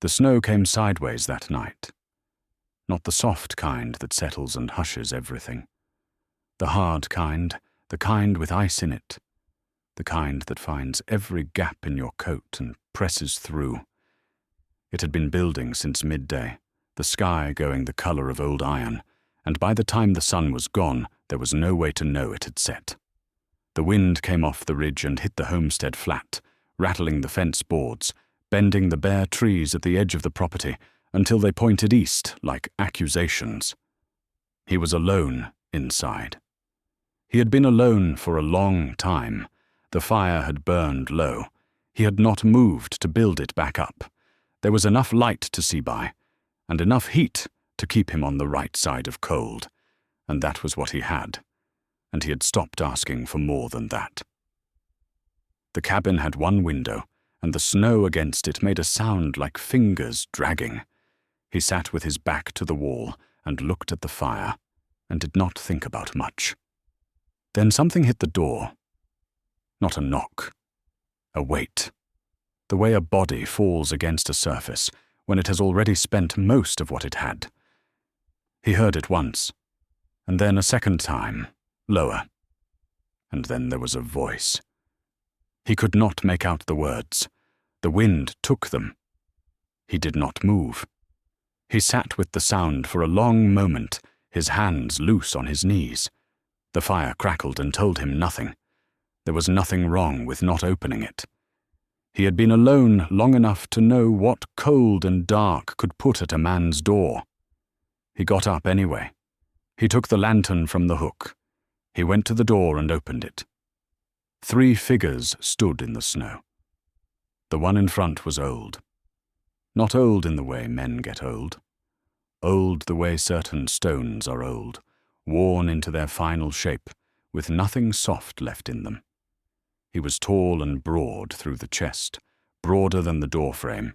The snow came sideways that night. Not the soft kind that settles and hushes everything. The hard kind, the kind with ice in it. The kind that finds every gap in your coat and presses through. It had been building since midday, the sky going the color of old iron, and by the time the sun was gone, there was no way to know it had set. The wind came off the ridge and hit the homestead flat, rattling the fence boards, bending the bare trees at the edge of the property until they pointed east like accusations. He was alone inside. He had been alone for a long time. The fire had burned low. He had not moved to build it back up. There was enough light to see by, and enough heat to keep him on the right side of cold, and that was what he had, and he had stopped asking for more than that. The cabin had one window, and the snow against it made a sound like fingers dragging. He sat with his back to the wall and looked at the fire, and did not think about much. Then something hit the door. Not a knock. A weight. The way a body falls against a surface when it has already spent most of what it had. He heard it once, and then a second time, lower. And then there was a voice. He could not make out the words. The wind took them. He did not move. He sat with the sound for a long moment, his hands loose on his knees. The fire crackled and told him nothing. There was nothing wrong with not opening it. He had been alone long enough to know what cold and dark could put at a man's door. He got up anyway. He took the lantern from the hook. He went to the door and opened it. 3 figures stood in the snow. The one in front was old. Not old in the way men get old. Old the way certain stones are old, worn into their final shape, with nothing soft left in them. He was tall and broad through the chest, broader than the doorframe,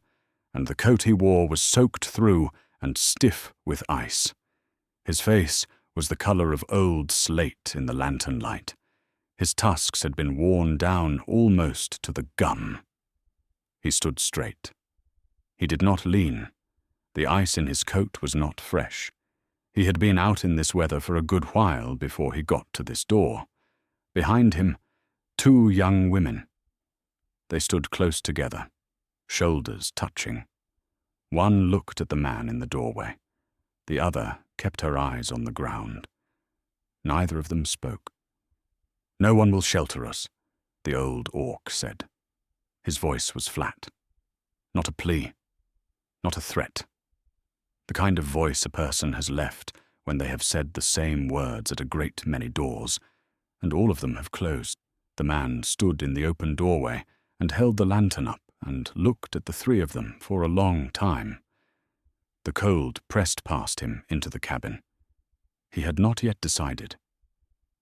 and the coat he wore was soaked through and stiff with ice. His face was the color of old slate in the lantern light. His tusks had been worn down almost to the gum. He stood straight. He did not lean. The ice in his coat was not fresh. He had been out in this weather for a good while before he got to this door. Behind him, 2 young women. They stood close together, shoulders touching. One looked at the man in the doorway. The other kept her eyes on the ground. Neither of them spoke. "No one will shelter us," the old orc said. His voice was flat. Not a plea. Not a threat. The kind of voice a person has left when they have said the same words at a great many doors, and all of them have closed. The man stood in the open doorway and held the lantern up and looked at the 3 of them for a long time. The cold pressed past him into the cabin. He had not yet decided,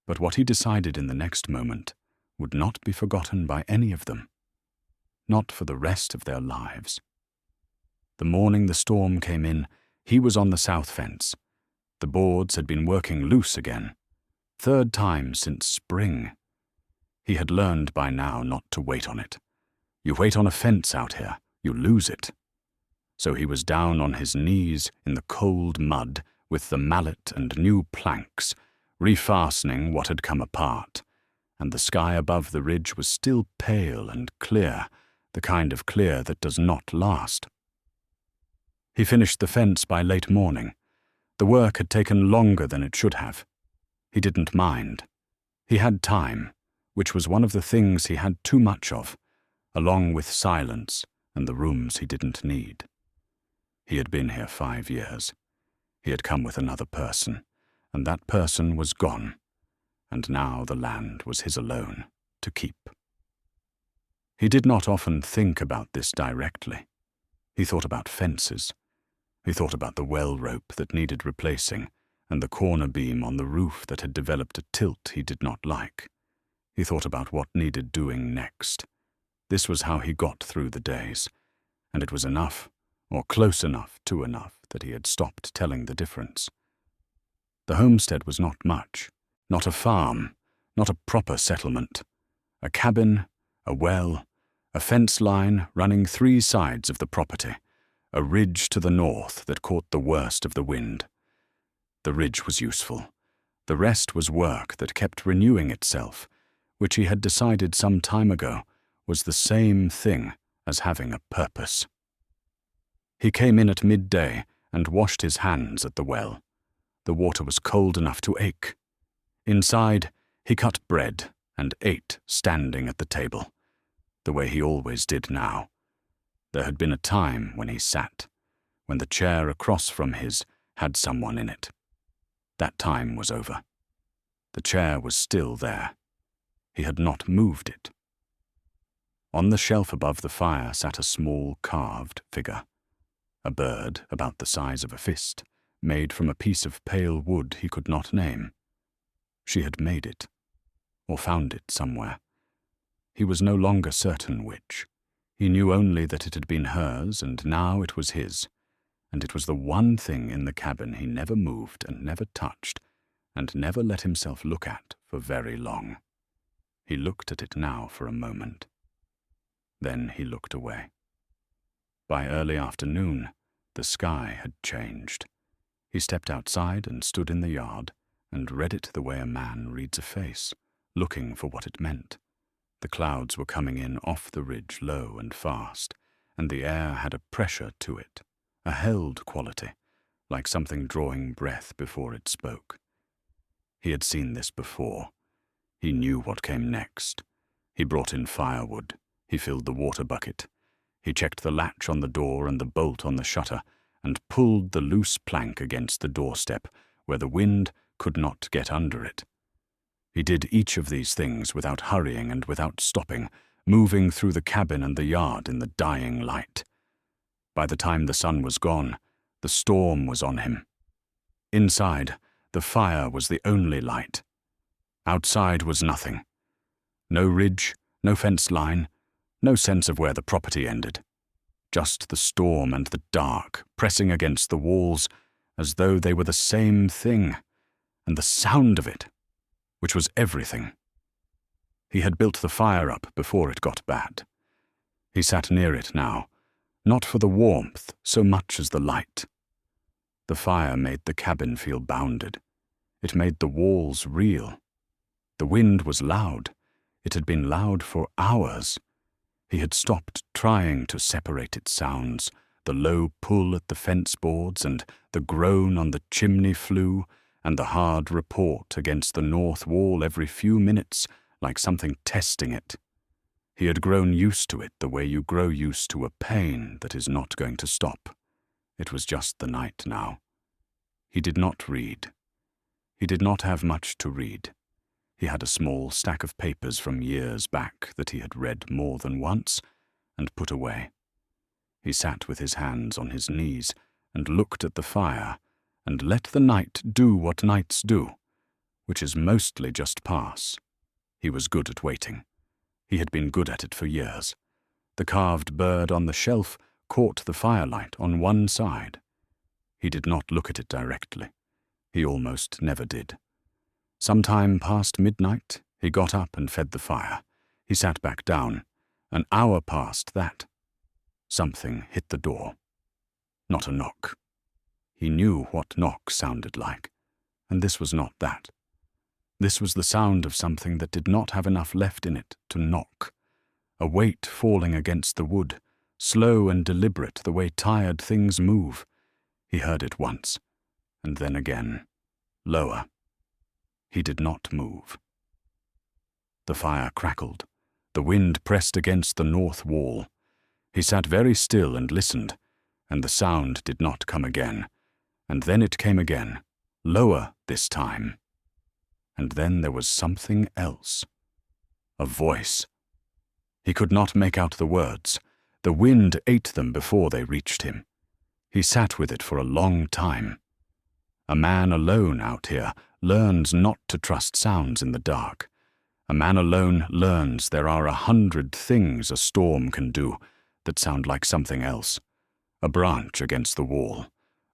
but what he decided in the next moment would not be forgotten by any of them, not for the rest of their lives. The morning the storm came in, he was on the south fence. The boards had been working loose again, 3rd time since spring. He had learned by now not to wait on it. You wait on a fence out here, you lose it. So he was down on his knees in the cold mud with the mallet and new planks, refastening what had come apart, and the sky above the ridge was still pale and clear, the kind of clear that does not last. He finished the fence by late morning. The work had taken longer than it should have. He didn't mind. He had time, which was one of the things he had too much of, along with silence and the rooms he didn't need. He had been here 5 years. He had come with another person, and that person was gone, and now the land was his alone, to keep. He did not often think about this directly. He thought about fences. He thought about the well rope that needed replacing, and the corner beam on the roof that had developed a tilt he did not like. He thought about what needed doing next. This was how he got through the days, and it was enough, or close enough to enough, that he had stopped telling the difference. The homestead was not much, not a farm, not a proper settlement. A cabin, a well, a fence line running 3 sides of the property, a ridge to the north that caught the worst of the wind. The ridge was useful. The rest was work that kept renewing itself, which he had decided some time ago was the same thing as having a purpose. He came in at midday and washed his hands at the well. The water was cold enough to ache. Inside, he cut bread and ate standing at the table, the way he always did now. There had been a time when he sat, when the chair across from his had someone in it. That time was over. The chair was still there. He had not moved it. On the shelf above the fire sat a small carved figure, a bird about the size of a fist, made from a piece of pale wood he could not name. She had made it, or found it somewhere. He was no longer certain which. He knew only that it had been hers, and now it was his, and it was the one thing in the cabin he never moved and never touched, and never let himself look at for very long. He looked at it now for a moment. Then he looked away. By early afternoon, the sky had changed. He stepped outside and stood in the yard and read it the way a man reads a face, looking for what it meant. The clouds were coming in off the ridge low and fast, and the air had a pressure to it, a held quality, like something drawing breath before it spoke. He had seen this before. He knew what came next. He brought in firewood. He filled the water bucket. He checked the latch on the door and the bolt on the shutter, and pulled the loose plank against the doorstep, where the wind could not get under it. He did each of these things without hurrying and without stopping, moving through the cabin and the yard in the dying light. By the time the sun was gone, the storm was on him. Inside, the fire was the only light. Outside was nothing. No ridge, no fence line, no sense of where the property ended. Just the storm and the dark pressing against the walls as though they were the same thing, and the sound of it, which was everything. He had built the fire up before it got bad. He sat near it now, not for the warmth so much as the light. The fire made the cabin feel bounded. It made the walls real. The wind was loud. It had been loud for hours. He had stopped trying to separate its sounds, the low pull at the fence boards and the groan on the chimney flue and the hard report against the north wall every few minutes, like something testing it. He had grown used to it the way you grow used to a pain that is not going to stop. It was just the night now. He did not read. He did not have much to read. He had a small stack of papers from years back that he had read more than once and put away. He sat with his hands on his knees and looked at the fire and let the night do what nights do, which is mostly just pass. He was good at waiting. He had been good at it for years. The carved bird on the shelf caught the firelight on one side. He did not look at it directly. He almost never did. Sometime past midnight, he got up and fed the fire. He sat back down. An hour past that. Something hit the door. Not a knock. He knew what knock sounded like, and this was not that. This was the sound of something that did not have enough left in it to knock. A weight falling against the wood, slow and deliberate the way tired things move. He heard it once, and then again, lower. He did not move. The fire crackled. The wind pressed against the north wall. He sat very still and listened, and the sound did not come again. And then it came again, lower this time. And then there was something else. A voice. He could not make out the words. The wind ate them before they reached him. He sat with it for a long time. A man alone out here learns not to trust sounds in the dark. A man alone learns there are 100 things a storm can do that sound like something else. A branch against the wall.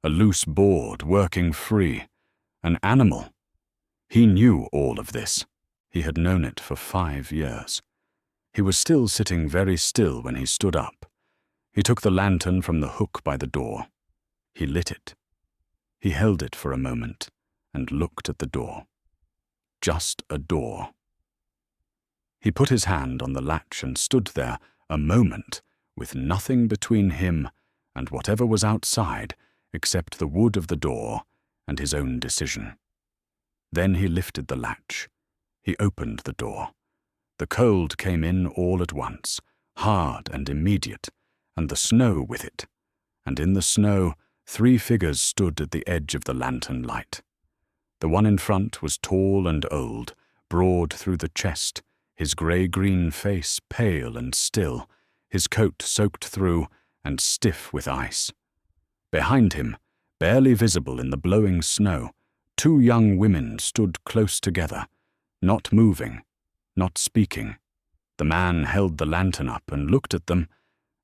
A loose board working free. An animal. He knew all of this. He had known it for 5 years. He was still sitting very still when he stood up. He took the lantern from the hook by the door. He lit it. He held it for a moment and looked at the door. Just a door. He put his hand on the latch and stood there a moment with nothing between him and whatever was outside except the wood of the door and his own decision. Then he lifted the latch. He opened the door. The cold came in all at once, hard and immediate, and the snow with it. And in the snow, 3 figures stood at the edge of the lantern light. The one in front was tall and old, broad through the chest, his grey-green face pale and still, his coat soaked through and stiff with ice. Behind him, barely visible in the blowing snow, 2 young women stood close together, not moving, not speaking. The man held the lantern up and looked at them,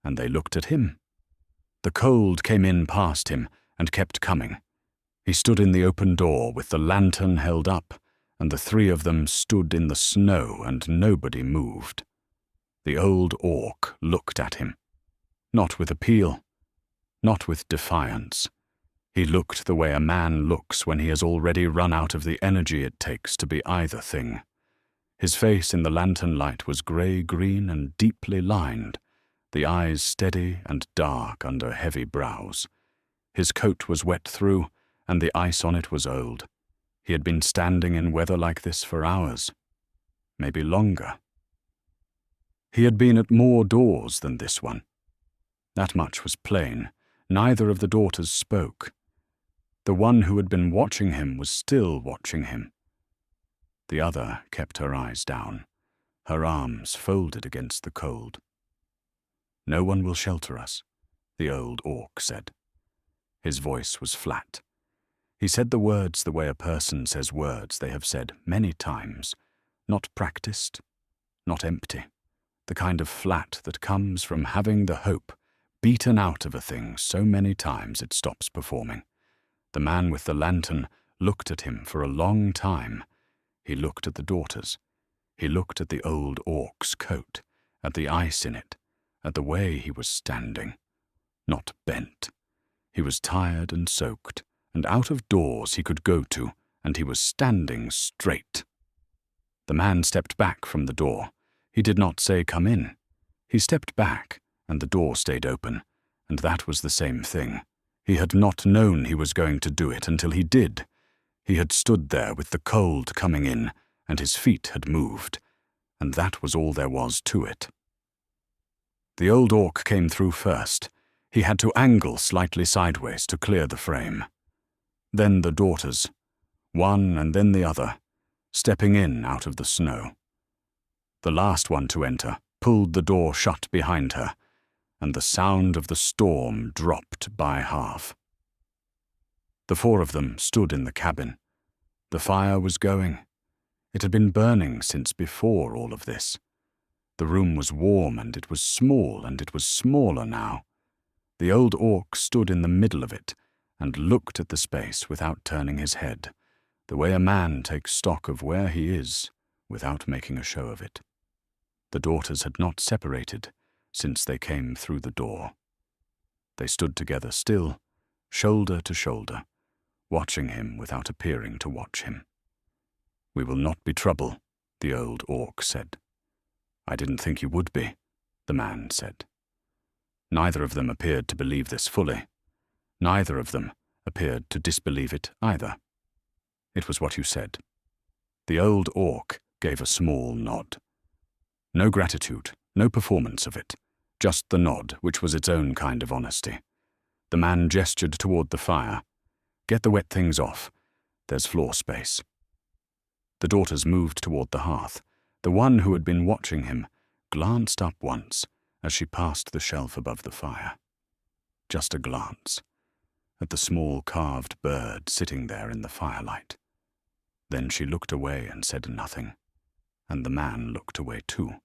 and they looked at him. The cold came in past him and kept coming. He stood in the open door with the lantern held up, and the 3 of them stood in the snow and nobody moved. The old orc looked at him, not with appeal, not with defiance. He looked the way a man looks when he has already run out of the energy it takes to be either thing. His face in the lantern light was grey-green and deeply lined, the eyes steady and dark under heavy brows. His coat was wet through, and the ice on it was old. He had been standing in weather like this for hours, maybe longer. He had been at more doors than this one. That much was plain. Neither of the daughters spoke. The one who had been watching him was still watching him. The other kept her eyes down, her arms folded against the cold. "No one will shelter us," the old orc said. His voice was flat. He said the words the way a person says words they have said many times, not practiced, not empty, the kind of flat that comes from having the hope beaten out of a thing so many times it stops performing. The man with the lantern looked at him for a long time. He looked at the daughters. He looked at the old orc's coat, at the ice in it, at the way he was standing. Not bent. He was tired and soaked, and out of doors he could go to, and he was standing straight. The man stepped back from the door. He did not say, "Come in." He stepped back, and the door stayed open, and that was the same thing. He had not known he was going to do it until he did. He had stood there with the cold coming in, and his feet had moved, and that was all there was to it. The old orc came through first. He had to angle slightly sideways to clear the frame. Then the daughters, one and then the other, stepping in out of the snow. The last one to enter pulled the door shut behind her, and the sound of the storm dropped by half. The 4 of them stood in the cabin. The fire was going. It had been burning since before all of this. The room was warm, and it was small, and it was smaller now. The old orc stood in the middle of it and looked at the space without turning his head, the way a man takes stock of where he is without making a show of it. The daughters had not separated since they came through the door. They stood together still, shoulder to shoulder, watching him without appearing to watch him. "We will not be trouble," the old orc said. "I didn't think you would be," the man said. Neither of them appeared to believe this fully. Neither of them appeared to disbelieve it either. "It was what you said." The old orc gave a small nod. No gratitude, no performance of it, just the nod, which was its own kind of honesty. The man gestured toward the fire. "Get the wet things off. There's floor space." The daughters moved toward the hearth. The one who had been watching him glanced up once as she passed the shelf above the fire. Just a glance at the small carved bird sitting there in the firelight. Then she looked away and said nothing, and the man looked away too,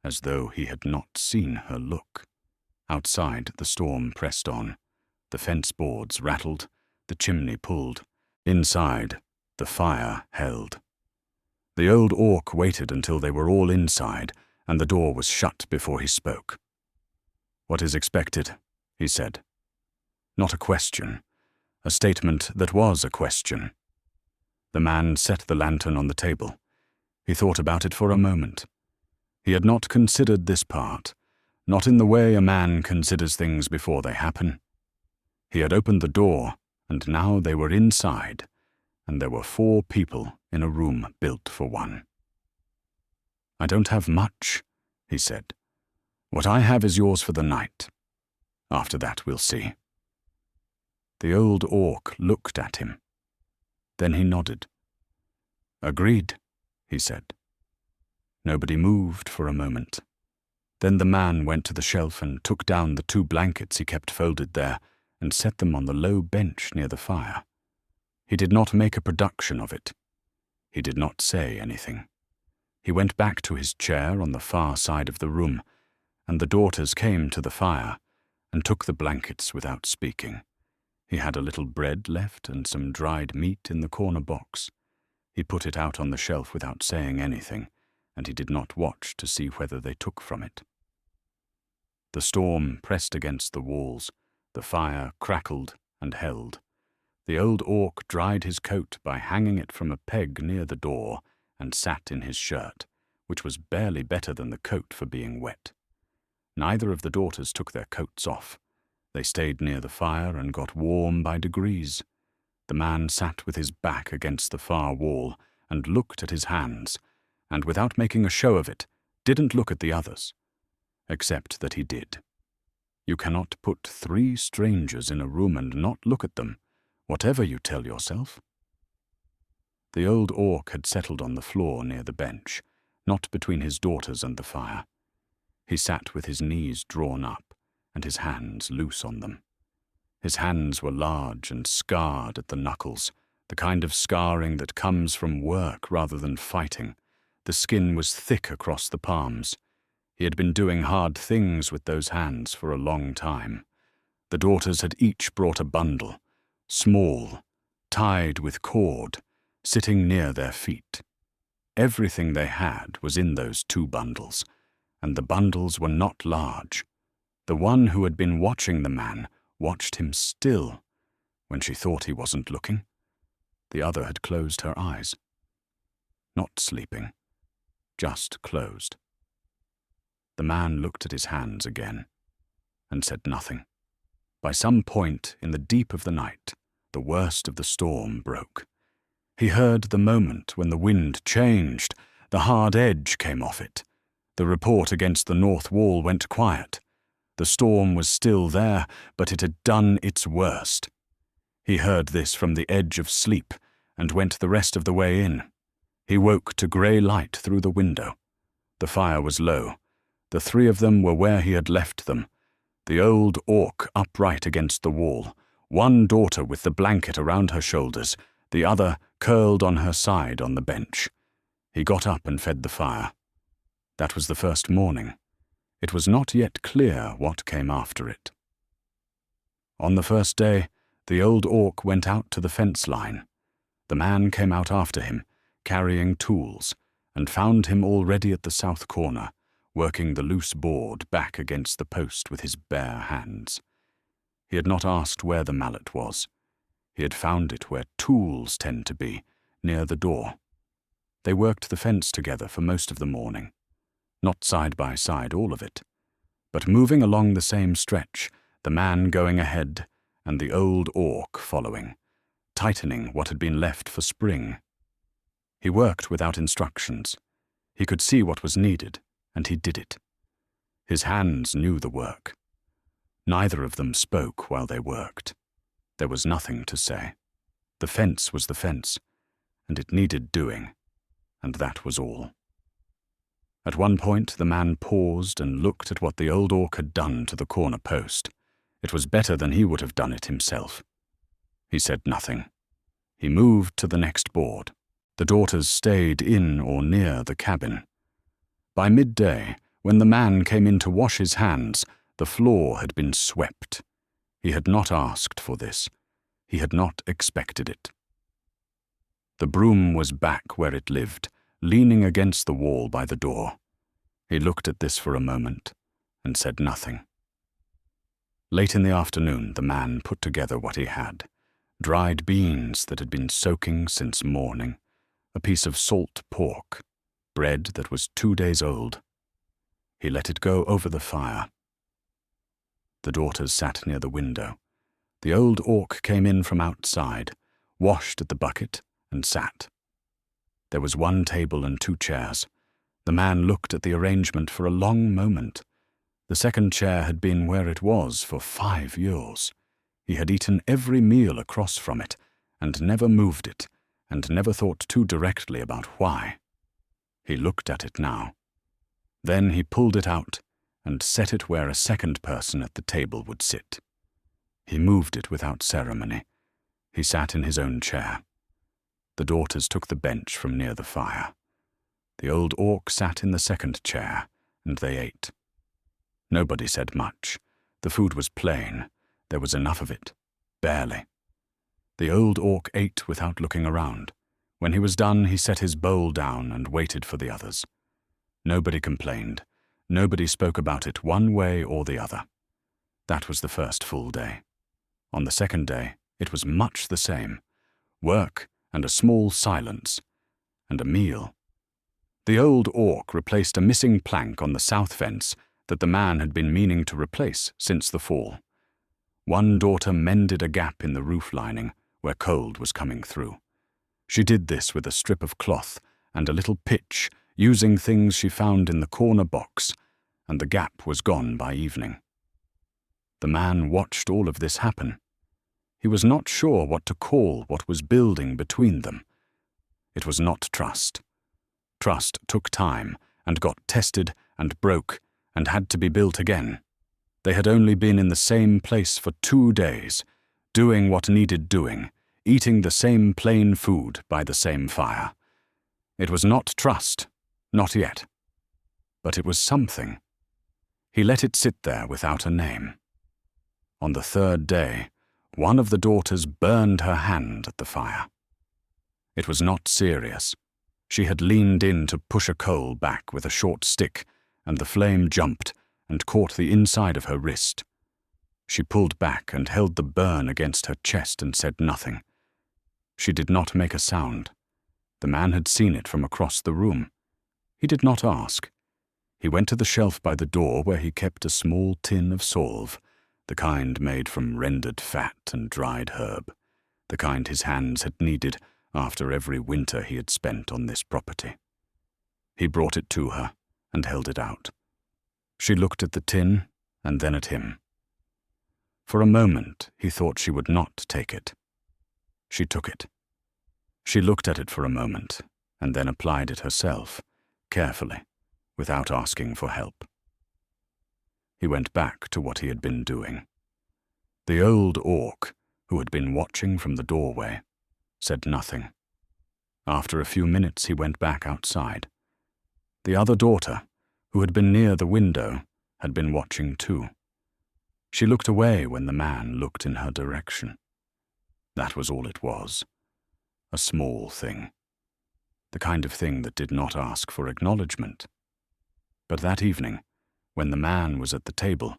as though he had not seen her look. Outside, the storm pressed on. The fence boards rattled, the chimney pulled. Inside, the fire held. The old orc waited until they were all inside, and the door was shut before he spoke. "What is expected?" he said. Not a question, a statement that was a question. The man set the lantern on the table. He thought about it for a moment. He had not considered this part, not in the way a man considers things before they happen. He had opened the door, and now they were inside, and there were 4 people in a room built for one. "I don't have much," he said. "What I have is yours for the night. After that we'll see." The old orc looked at him. Then he nodded. "Agreed," he said. Nobody moved for a moment. Then the man went to the shelf and took down the 2 blankets he kept folded there and set them on the low bench near the fire. He did not make a production of it. He did not say anything. He went back to his chair on the far side of the room, and the daughters came to the fire and took the blankets without speaking. He had a little bread left and some dried meat in the corner box. He put it out on the shelf without saying anything, and he did not watch to see whether they took from it. The storm pressed against the walls. The fire crackled and held. The old orc dried his coat by hanging it from a peg near the door and sat in his shirt, which was barely better than the coat for being wet. Neither of the daughters took their coats off. They stayed near the fire and got warm by degrees. The man sat with his back against the far wall and looked at his hands, and without making a show of it, didn't look at the others. Except that he did. You cannot put 3 strangers in a room and not look at them, whatever you tell yourself. The old orc had settled on the floor near the bench, not between his daughters and the fire. He sat with his knees drawn up and his hands loose on them. His hands were large and scarred at the knuckles, the kind of scarring that comes from work rather than fighting. The skin was thick across the palms. He had been doing hard things with those hands for a long time. The daughters had each brought a bundle, small, tied with cord, sitting near their feet. Everything they had was in those 2 bundles, and the bundles were not large. The one who had been watching the man watched him still when she thought he wasn't looking. The other had closed her eyes. Not sleeping, just closed. The man looked at his hands again and said nothing. By some point in the deep of the night, the worst of the storm broke. He heard the moment when the wind changed, the hard edge came off it. The report against the north wall went quiet. The storm was still there, but it had done its worst. He heard this from the edge of sleep and went the rest of the way in. He woke to grey light through the window. The fire was low. The 3 of them were where he had left them. The old orc upright against the wall, one daughter with the blanket around her shoulders, the other curled on her side on the bench. He got up and fed the fire. That was the first morning. It was not yet clear what came after it. On the first day, the old orc went out to the fence line. The man came out after him, carrying tools, and found him already at the south corner, working the loose board back against the post with his bare hands. He had not asked where the mallet was. He had found it where tools tend to be, near the door. They worked the fence together for most of the morning. Not side by side all of it, but moving along the same stretch, the man going ahead and the old orc following, tightening what had been left for spring. He worked without instructions. He could see what was needed, and he did it. His hands knew the work. Neither of them spoke while they worked. There was nothing to say. The fence was the fence, and it needed doing, and that was all. At one point the man paused and looked at what the old orc had done to the corner post. It was better than he would have done it himself. He said nothing. He moved to the next board. The daughters stayed in or near the cabin. By midday, when the man came in to wash his hands, the floor had been swept. He had not asked for this. He had not expected it. The broom was back where it lived, leaning against the wall by the door. He looked at this for a moment and said nothing. Late in the afternoon, the man put together what he had: dried beans that had been soaking since morning, a piece of salt pork, bread that was 2 days old. He let it go over the fire. The daughters sat near the window. The old orc came in from outside, washed at the bucket, and sat. There was 1 table and 2 chairs. The man looked at the arrangement for a long moment. The second chair had been where it was for 5 years. He had eaten every meal across from it, and never moved it, and never thought too directly about why. He looked at it now. Then he pulled it out and set it where a second person at the table would sit. He moved it without ceremony. He sat in his own chair. The daughters took the bench from near the fire. The old orc sat in the second chair, and they ate. Nobody said much. The food was plain. There was enough of it. Barely. The old orc ate without looking around. When he was done, he set his bowl down and waited for the others. Nobody complained. Nobody spoke about it one way or the other. That was the first full day. On the second day, it was much the same. Work and a small silence, and a meal. The old orc replaced a missing plank on the south fence that the man had been meaning to replace since the fall. 1 daughter mended a gap in the roof lining where cold was coming through. She did this with a strip of cloth and a little pitch, using things she found in the corner box, and the gap was gone by evening. The man watched all of this happen. He was not sure what to call what was building between them. It was not trust. Trust took time and got tested and broke and had to be built again. They had only been in the same place for 2 days, doing what needed doing, eating the same plain food by the same fire. It was not trust, not yet. But it was something. He let it sit there without a name. On the 3rd day, 1 of the daughters burned her hand at the fire. It was not serious. She had leaned in to push a coal back with a short stick, and the flame jumped and caught the inside of her wrist. She pulled back and held the burn against her chest and said nothing. She did not make a sound. The man had seen it from across the room. He did not ask. He went to the shelf by the door where he kept a small tin of salve, the kind made from rendered fat and dried herb, the kind his hands had needed after every winter he had spent on this property. He brought it to her and held it out. She looked at the tin and then at him. For a moment he thought she would not take it. She took it. She looked at it for a moment and then applied it herself, carefully, without asking for help. He went back to what he had been doing. The old orc, who had been watching from the doorway, said nothing. After a few minutes he went back outside. The other daughter, who had been near the window, had been watching too. She looked away when the man looked in her direction. That was all it was. A small thing. The kind of thing that did not ask for acknowledgement. But that evening, when the man was at the table,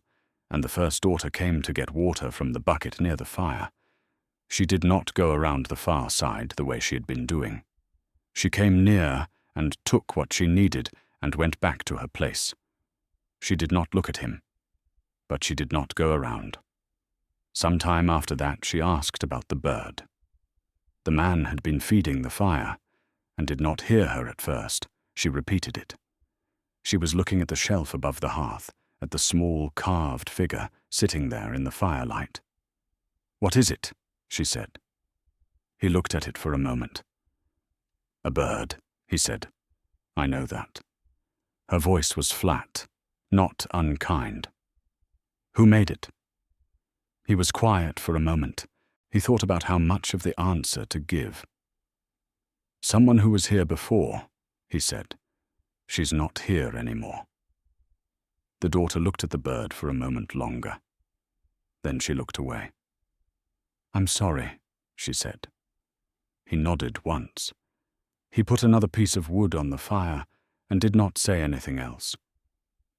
and the first daughter came to get water from the bucket near the fire, she did not go around the far side the way she had been doing. She came near and took what she needed and went back to her place. She did not look at him, but she did not go around. Some time after that she asked about the bird. The man had been feeding the fire, and did not hear her at first. She repeated it. She was looking at the shelf above the hearth, at the small carved figure sitting there in the firelight. "What is it?" she said. He looked at it for a moment. "A bird," he said. "I know that." Her voice was flat, not unkind. "Who made it?" He was quiet for a moment. He thought about how much of the answer to give. "Someone who was here before," he said. "She's not here anymore." The daughter looked at the bird for a moment longer. Then she looked away. "I'm sorry," she said. He nodded once. He put another piece of wood on the fire and did not say anything else.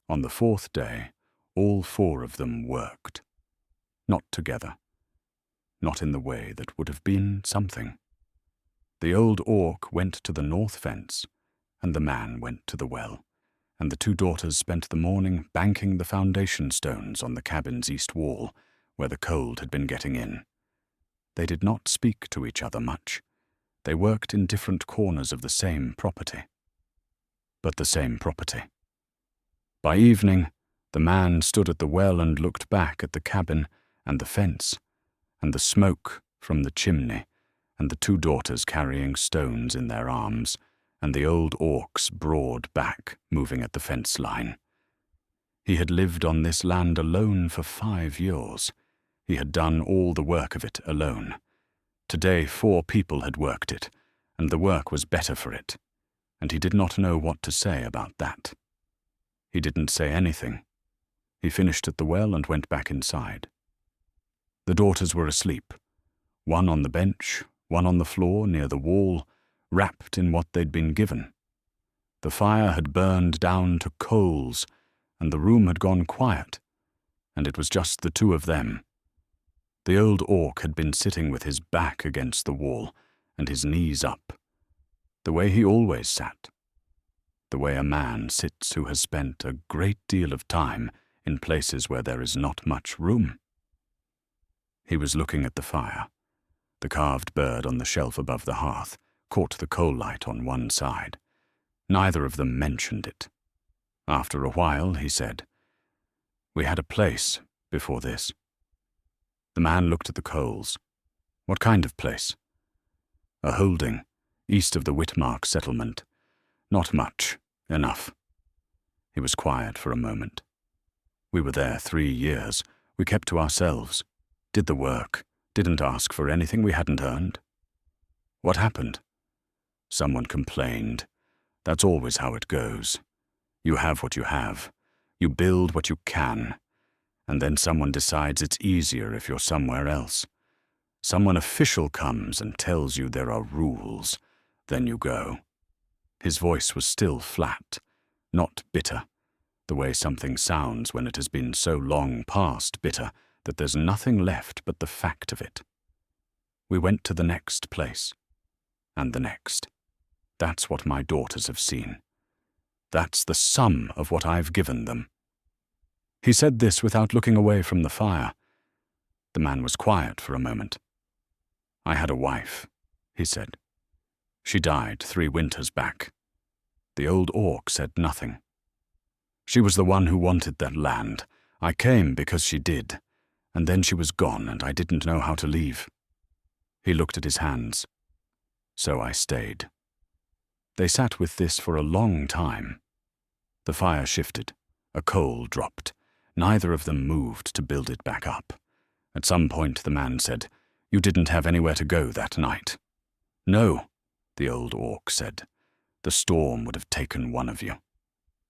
On the 4th day, all 4 of them worked. not together, not in the way that would have been something. The old orc went to the north fence, and the man went to the well, and the two daughters spent the morning banking the foundation stones on the cabin's east wall, where the cold had been getting in. They did not speak to each other much. They worked in different corners of the same property. But the same property. By evening, the man stood at the well and looked back at the cabin and the fence, and the smoke from the chimney, and the two daughters carrying stones in their arms, and the old orc's broad back moving at the fence line. He had lived on this land alone for 5 years. He had done all the work of it alone. Today 4 people had worked it, and the work was better for it, and he did not know what to say about that. He didn't say anything. He finished at the well and went back inside. The daughters were asleep, one on the bench, one on the floor near the wall, wrapped in what they'd been given. The fire had burned down to coals, and the room had gone quiet, and it was just the two of them. The old orc had been sitting with his back against the wall and his knees up, the way he always sat, the way a man sits who has spent a great deal of time in places where there is not much room. He was looking at the fire. The carved bird on the shelf above the hearth caught the coal light on one side. Neither of them mentioned it. After a while, he said, "We had a place before this." The man looked at the coals. "What kind of place?" "A holding, east of the Whitmark settlement. Not much, enough." He was quiet for a moment. "We were there 3 years. We kept to ourselves, did the work, didn't ask for anything we hadn't earned." "What happened?" "Someone complained. That's always how it goes. You have what you have. You build what you can. And then someone decides it's easier if you're somewhere else. Someone official comes and tells you there are rules. Then you go." His voice was still flat, not bitter, the way something sounds when it has been so long past bitter that there's nothing left but the fact of it. "We went to the next place, and the next. That's what my daughters have seen. That's the sum of what I've given them." He said this without looking away from the fire. The man was quiet for a moment. "I had a wife," he said. "She died 3 winters back." The old orc said nothing. "She was the one who wanted that land. I came because she did, and then she was gone and I didn't know how to leave." He looked at his hands. "So I stayed." They sat with this for a long time. The fire shifted. A coal dropped. Neither of them moved to build it back up. At some point the man said, "You didn't have anywhere to go that night." "No," the old orc said. "The storm would have taken one of you.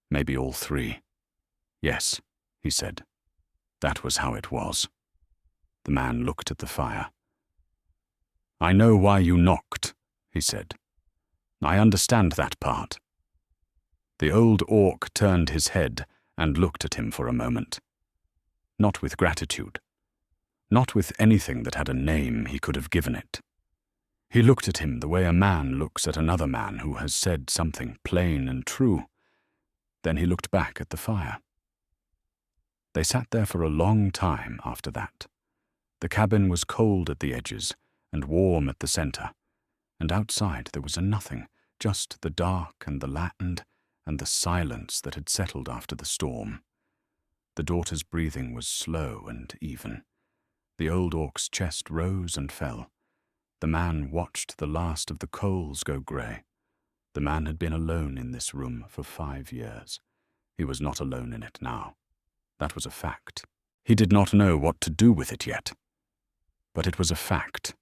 Maybe all 3. "Yes," he said. "That was how it was." The man looked at the fire. "I know why you knocked," he said. "I understand that part." The old orc turned his head and looked at him for a moment. Not with gratitude. Not with anything that had a name he could have given it. He looked at him the way a man looks at another man who has said something plain and true. Then he looked back at the fire. They sat there for a long time after that. The cabin was cold at the edges and warm at the center, and outside there was a nothing, just the dark and the land and the silence that had settled after the storm. The daughter's breathing was slow and even. The old orc's chest rose and fell. The man watched the last of the coals go grey. The man had been alone in this room for 5 years. He was not alone in it now. That was a fact. He did not know what to do with it yet. But it was a fact.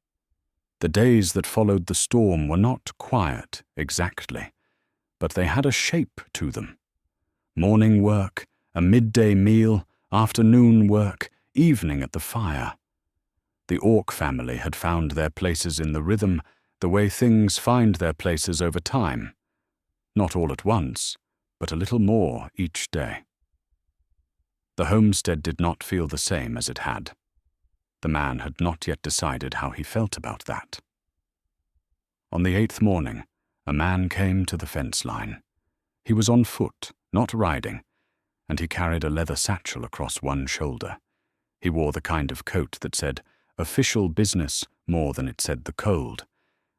The days that followed the storm were not quiet, exactly, but they had a shape to them. Morning work, a midday meal, afternoon work, evening at the fire. The orc family had found their places in the rhythm the way things find their places over time. Not all at once, but a little more each day. The homestead did not feel the same as it had. The man had not yet decided how he felt about that. On the 8th morning, a man came to the fence line. He was on foot, not riding, and he carried a leather satchel across one shoulder. He wore the kind of coat that said, "Official business," more than it said the cold,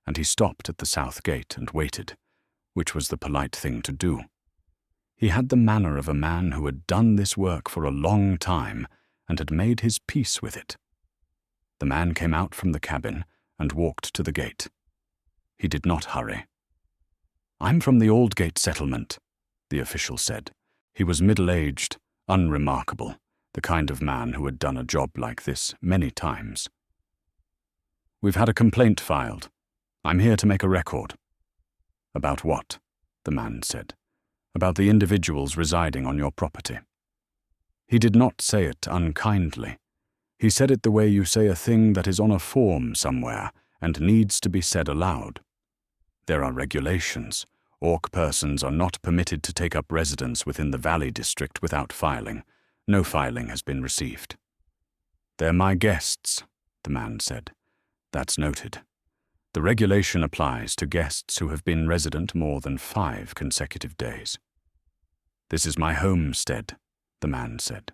and he stopped at the south gate and waited, which was the polite thing to do. He had the manner of a man who had done this work for a long time and had made his peace with it. The man came out from the cabin and walked to the gate. He did not hurry. "I'm from the Aldgate settlement," the official said. He was middle-aged, unremarkable, the kind of man who had done a job like this many times. "We've had a complaint filed. I'm here to make a record." "About what?" the man said. "About the individuals residing on your property." He did not say it unkindly. He said it the way you say a thing that is on a form somewhere and needs to be said aloud. There are regulations. Orc persons are not permitted to take up residence within the Valley District without filing. No filing has been received. "They're my guests," the man said. "That's noted. The regulation applies to guests who have been resident more than 5 consecutive days." "This is my homestead," the man said.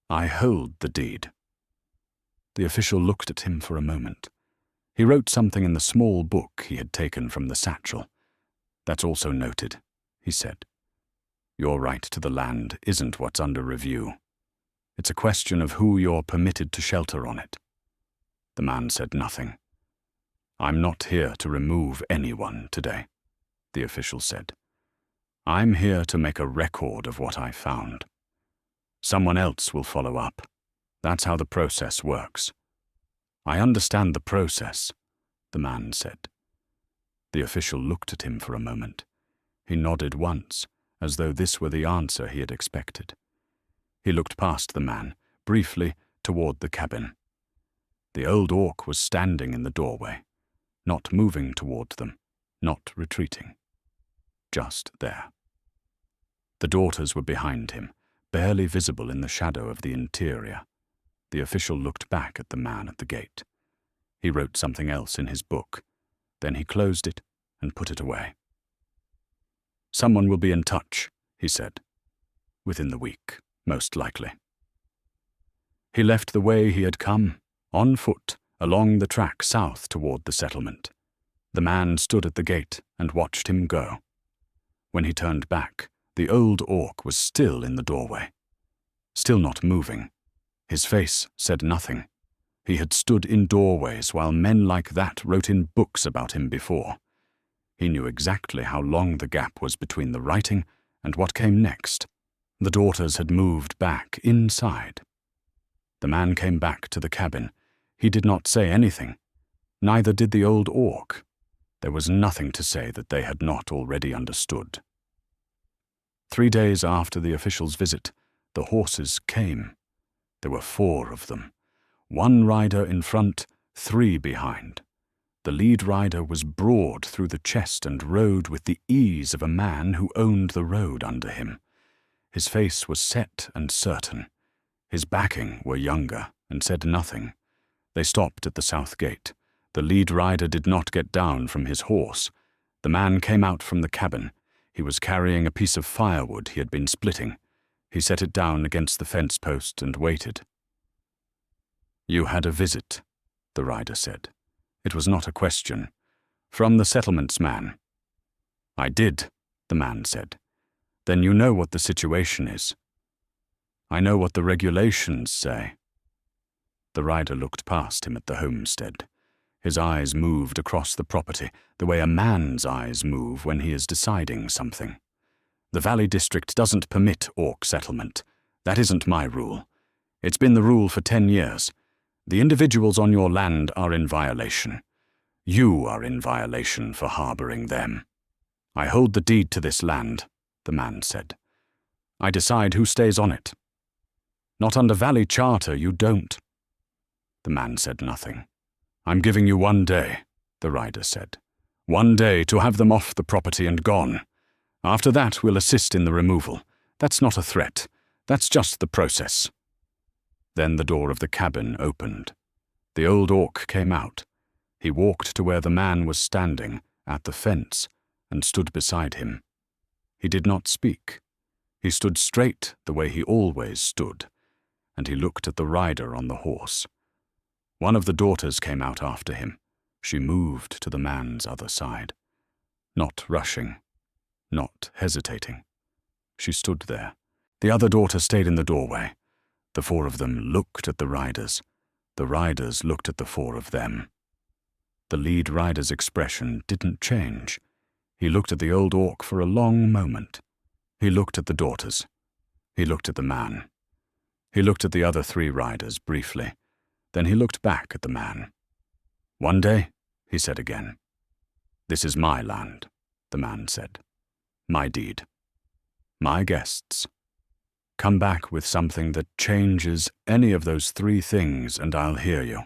"I hold the deed." The official looked at him for a moment. He wrote something in the small book he had taken from the satchel. "That's also noted," he said. "Your right to the land isn't what's under review. It's a question of who you're permitted to shelter on it." The man said nothing. "I'm not here to remove anyone today," the official said. "I'm here to make a record of what I found. Someone else will follow up. That's how the process works." "I understand the process," the man said. The official looked at him for a moment. He nodded once, as though this were the answer he had expected. He looked past the man, briefly, toward the cabin. The old orc was standing in the doorway, not moving toward them, not retreating. Just there. The daughters were behind him, barely visible in the shadow of the interior. The official looked back at the man at the gate. He wrote something else in his book. Then he closed it and put it away. "Someone will be in touch," he said. "Within the week, most likely." He left the way he had come, on foot, along the track south toward the settlement. The man stood at the gate and watched him go. When he turned back, the old orc was still in the doorway, still not moving. His face said nothing. He had stood in doorways while men like that wrote in books about him before. He knew exactly how long the gap was between the writing and what came next. The daughters had moved back inside. The man came back to the cabin. He did not say anything. Neither did the old orc. There was nothing to say that they had not already understood. 3 days after the official's visit, the horses came. There were 4 of them. 1 rider in front, 3 behind. The lead rider was broad through the chest and rode with the ease of a man who owned the road under him. His face was set and certain. His backing were younger and said nothing. They stopped at the south gate. The lead rider did not get down from his horse. The man came out from the cabin. He was carrying a piece of firewood he had been splitting. He set it down against the fence post and waited. "You had a visit," the rider said. It was not a question. "From the settlement's man." "I did," the man said. "Then you know what the situation is." "I know what the regulations say." The rider looked past him at the homestead. His eyes moved across the property, the way a man's eyes move when he is deciding something. "The Valley District doesn't permit orc settlement. That isn't my rule. It's been the rule for 10 years. The individuals on your land are in violation. You are in violation for harboring them. I hold the deed to this land," the man said. "I decide who stays on it. Not under Valley Charter, you don't." The man said nothing. "I'm giving you 1 day," the rider said. 1 day to have them off the property and gone. After that, we'll assist in the removal. That's not a threat. That's just the process." Then the door of the cabin opened. The old orc came out. He walked to where the man was standing, at the fence, and stood beside him. He did not speak. He stood straight the way he always stood, and he looked at the rider on the horse. One of the daughters came out after him. She moved to the man's other side. Not rushing, not hesitating. She stood there. The other daughter stayed in the doorway. The four of them looked at the riders. The riders looked at the four of them. The lead rider's expression didn't change. He looked at the old orc for a long moment. He looked at the daughters. He looked at the man. He looked at the other three riders briefly. Then he looked back at the man. "One day," he said again. "This is my land," the man said. "My deed. My guests. Come back with something that changes any of those three things, and I'll hear you."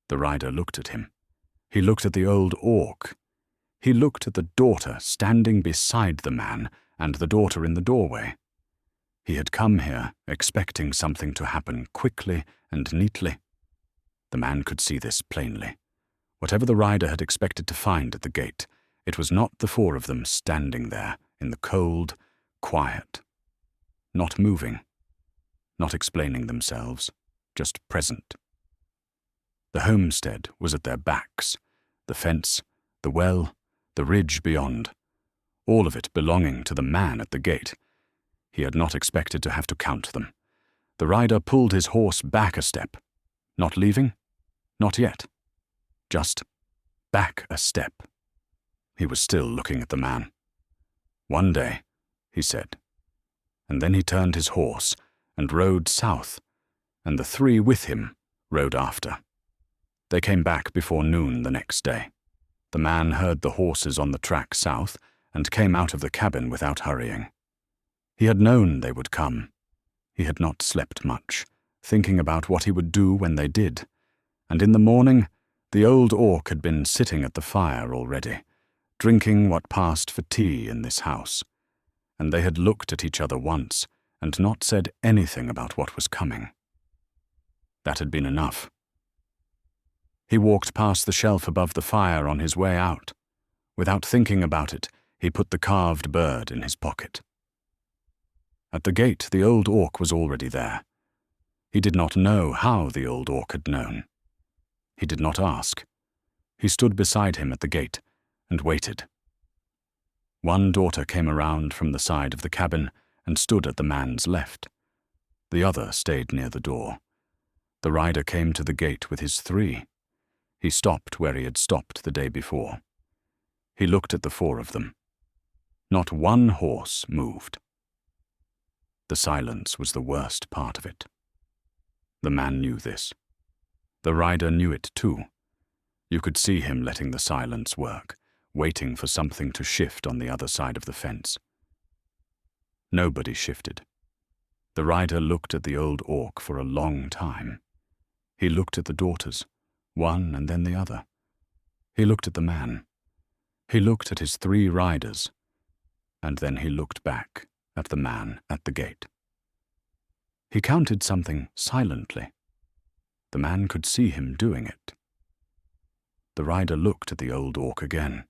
The rider looked at him. He looked at the old orc. He looked at the daughter standing beside the man and the daughter in the doorway. He had come here expecting something to happen quickly and neatly. The man could see this plainly. Whatever the rider had expected to find at the gate, it was not the four of them standing there in the cold, quiet, not moving, not explaining themselves, just present. The homestead was at their backs, the fence, the well, the ridge beyond, all of it belonging to the man at the gate. He had not expected to have to count them. The rider pulled his horse back a step. Not leaving? Not yet. Just back a step. He was still looking at the man. "One day," he said. And then he turned his horse and rode south, and the three with him rode after. They came back before noon the next day. The man heard the horses on the track south and came out of the cabin without hurrying. He had known they would come. He had not slept much, thinking about what he would do when they did. And in the morning, the old orc had been sitting at the fire already, drinking what passed for tea in this house. And they had looked at each other once and not said anything about what was coming. That had been enough. He walked past the shelf above the fire on his way out. Without thinking about it, he put the carved bird in his pocket. At the gate, the old orc was already there. He did not know how the old orc had known. He did not ask. He stood beside him at the gate and waited. One daughter came around from the side of the cabin and stood at the man's left. The other stayed near the door. The rider came to the gate with his three. He stopped where he had stopped the day before. He looked at the four of them. Not one horse moved. The silence was the worst part of it. The man knew this. The rider knew it too. You could see him letting the silence work, waiting for something to shift on the other side of the fence. Nobody shifted. The rider looked at the old orc for a long time. He looked at the daughters, one and then the other. He looked at the man. He looked at his three riders, and then he looked back at the man at the gate. He counted something silently. The man could see him doing it. The rider looked at the old orc again.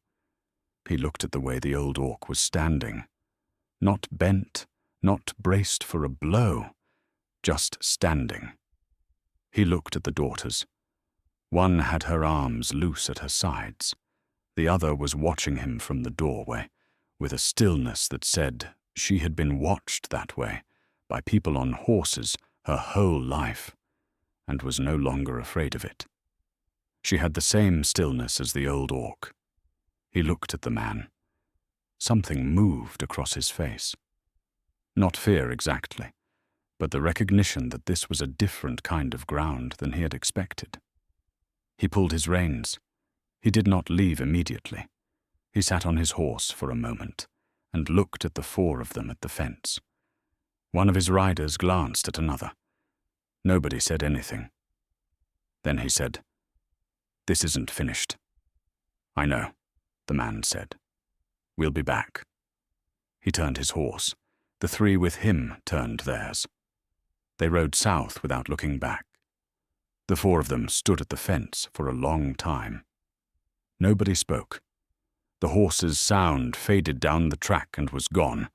He looked at the way the old orc was standing. Not bent, not braced for a blow, just standing. He looked at the daughters. One had her arms loose at her sides. The other was watching him from the doorway, with a stillness that said she had been watched that way by people on horses her whole life, and was no longer afraid of it. She had the same stillness as the old orc. He looked at the man. Something moved across his face. Not fear exactly, but the recognition that this was a different kind of ground than he had expected. He pulled his reins. He did not leave immediately. He sat on his horse for a moment and looked at the four of them at the fence. One of his riders glanced at another. Nobody said anything. Then he said, "This isn't finished." "I know," the man said. "We'll be back." He turned his horse. The three with him turned theirs. They rode south without looking back. The four of them stood at the fence for a long time. Nobody spoke. The horse's sound faded down the track and was gone,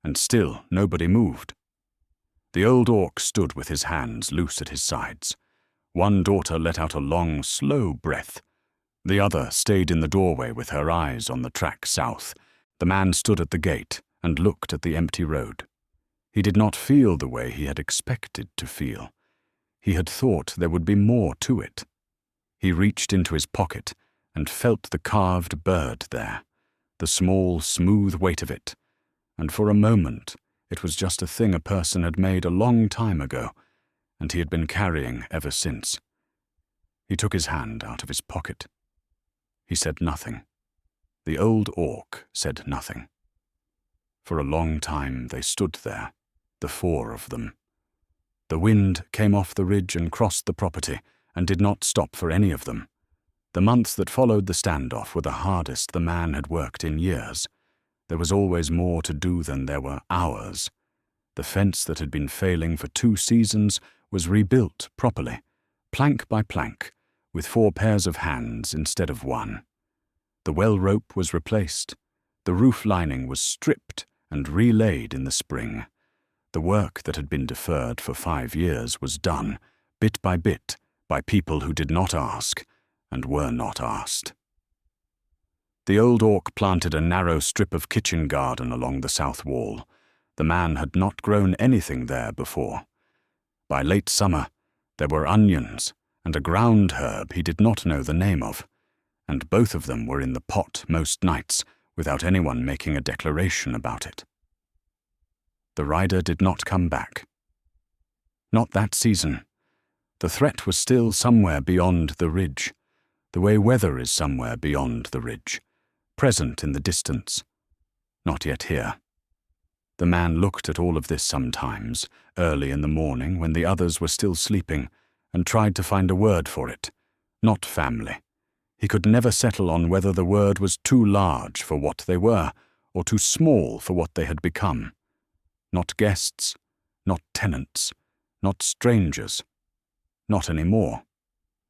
and still nobody moved. The old orc stood with his hands loose at his sides. One daughter let out a long, slow breath. The other stayed in the doorway with her eyes on the track south. The man stood at the gate and looked at the empty road. He did not feel the way he had expected to feel. He had thought there would be more to it. He reached into his pocket and felt the carved bird there, the small, smooth weight of it, and for a moment it was just a thing a person had made a long time ago, and he had been carrying ever since. He took his hand out of his pocket. He said nothing. The old orc said nothing. For a long time they stood there, the four of them. The wind came off the ridge and crossed the property and did not stop for any of them. The months that followed the standoff were the hardest the man had worked in years. There was always more to do than there were hours. The fence that had been failing for 2 seasons was rebuilt properly, plank by plank, with 4 pairs of hands instead of 1. The well rope was replaced. The roof lining was stripped and relaid in the spring. The work that had been deferred for 5 years was done, bit, by people who did not ask and were not asked. The old orc planted a narrow strip of kitchen garden along the south wall. The man had not grown anything there before. By late summer, there were onions and a ground herb he did not know the name of, and both of them were in the pot most nights without anyone making a declaration about it. The rider did not come back. Not that season. The threat was still somewhere beyond the ridge, the way weather is somewhere beyond the ridge, present in the distance. Not yet here. The man looked at all of this sometimes, early in the morning when the others were still sleeping, and tried to find a word for it. Not family. He could never settle on whether the word was too large for what they were, or too small for what they had become. Not guests, not tenants, not strangers. Not any more.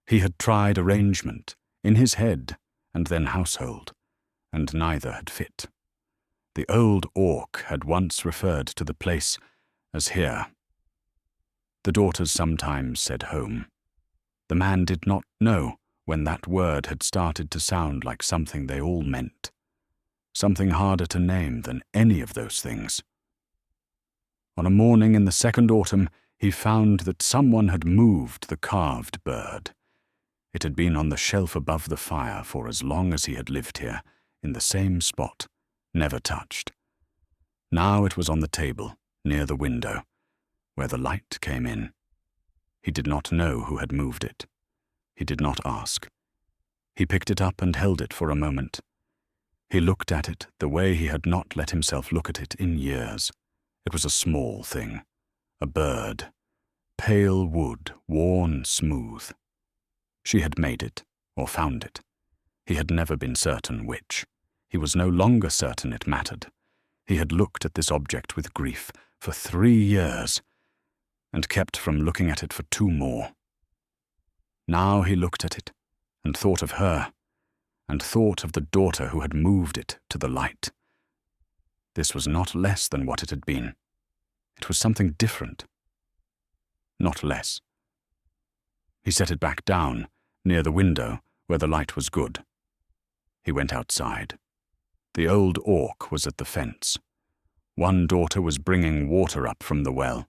He had tried arrangement, in his head, and then household, and neither had fit. The old orc had once referred to the place as here. The daughters sometimes said home. The man did not know when that word had started to sound like something they all meant, something harder to name than any of those things. On a morning in the second autumn, he found that someone had moved the carved bird. It had been on the shelf above the fire for as long as he had lived here, in the same spot, never touched. Now it was on the table, near the window, where the light came in. He did not know who had moved it. He did not ask. He picked it up and held it for a moment. He looked at it the way he had not let himself look at it in years. It was a small thing. A bird, pale wood, worn smooth. She had made it, or found it. He had never been certain which. He was no longer certain it mattered. He had looked at this object with grief for 3 years, and kept from looking at it for 2 more. Now he looked at it, and thought of her, and thought of the daughter who had moved it to the light. This was not less than what it had been. It was something different. Not less. He set it back down, near the window, where the light was good. He went outside. The old orc was at the fence. One daughter was bringing water up from the well.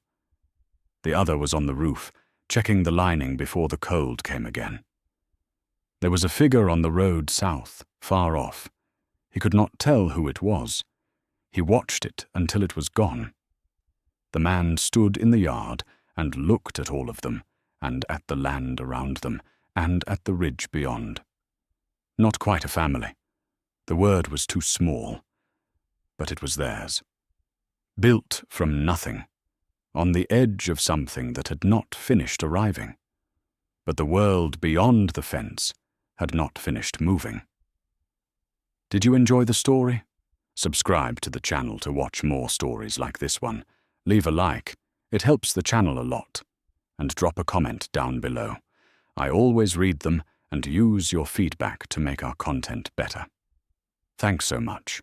The other was on the roof, checking the lining before the cold came again. There was a figure on the road south, far off. He could not tell who it was. He watched it until it was gone. The man stood in the yard and looked at all of them, and at the land around them, and at the ridge beyond. Not quite a family. The word was too small, but it was theirs. Built from nothing, on the edge of something that had not finished arriving. But the world beyond the fence had not finished moving. Did you enjoy the story? Subscribe to the channel to watch more stories like this one. Leave a like It helps the channel a lot. And drop a comment down below. I always read them and use your feedback to make our content better. Thanks so much.